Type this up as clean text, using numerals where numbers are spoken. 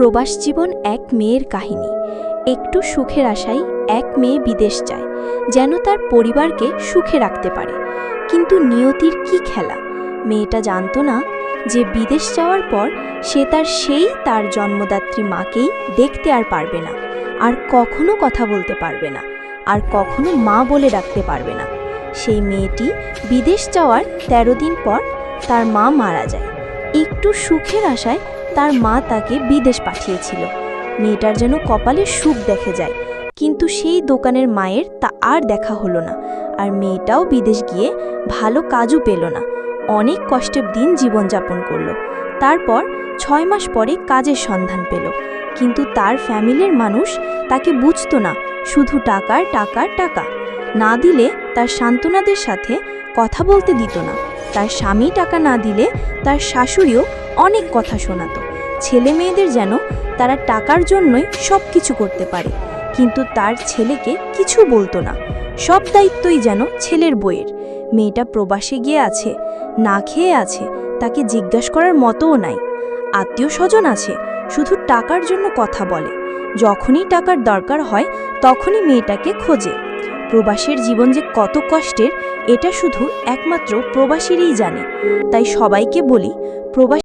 প্রবাস জীবন এক মেয়ের কাহিনী। একটু সুখের আশায় এক মেয়ে বিদেশ যায়, যেন তার পরিবারকে সুখে রাখতে পারে। কিন্তু নিয়তির কি খেলা! মেয়েটা জানত না যে বিদেশ যাওয়ার পর সে তার জন্মদাত্রী মাকেই দেখতে আর পারবে না, আর কখনো কথা বলতে পারবে না, আর কখনো মা বলে ডাকতে পারবে না। সেই মেয়েটি বিদেশ যাওয়ার ১৩ দিন পর তার মা মারা যায়। একটু সুখের আশায় তার মা তাকে বিদেশ পাঠিয়েছিল। মেয়েটার যেন কপালে সুখ দেখে যায়, কিন্তু সেই দোকানের মায়ের তা আর দেখা হলো না। আর মেয়েটাও বিদেশ গিয়ে ভালো কাজও পেল না, অনেক কষ্টের দিন জীবনযাপন করলো। তারপর ৬ মাস পরে কাজের সন্ধান পেল, কিন্তু তার ফ্যামিলির মানুষ তাকে বুঝতো না, শুধু টাকার টাকা টাকা। না দিলে তার সান্ত্বনাদের সাথে কথা বলতে দিত না। তার স্বামী টাকা না দিলে তার শাশুড়িও অনেক কথা শোনাতো। ছেলে মেয়েদের যেন তারা টাকার জন্যই সব কিছু করতে পারে, কিন্তু তার ছেলেকে কিছু বলতো না। সব দায়িত্বই যেন ছেলের বইয়ের। মেয়েটা প্রবাসে গিয়ে আছে, না খেয়ে আছে, তাকে জিজ্ঞাসা করার মতোও নাই। আত্মীয় স্বজন আছে, শুধু টাকার জন্য কথা বলে। যখনই টাকার দরকার হয় তখনই মেয়েটাকে খোঁজে। প্রবাসের জীবন যে কত কষ্টের, এটা শুধু একমাত্র প্রবাসীরই জানে। তাই সবাইকে বলি, প্রবাস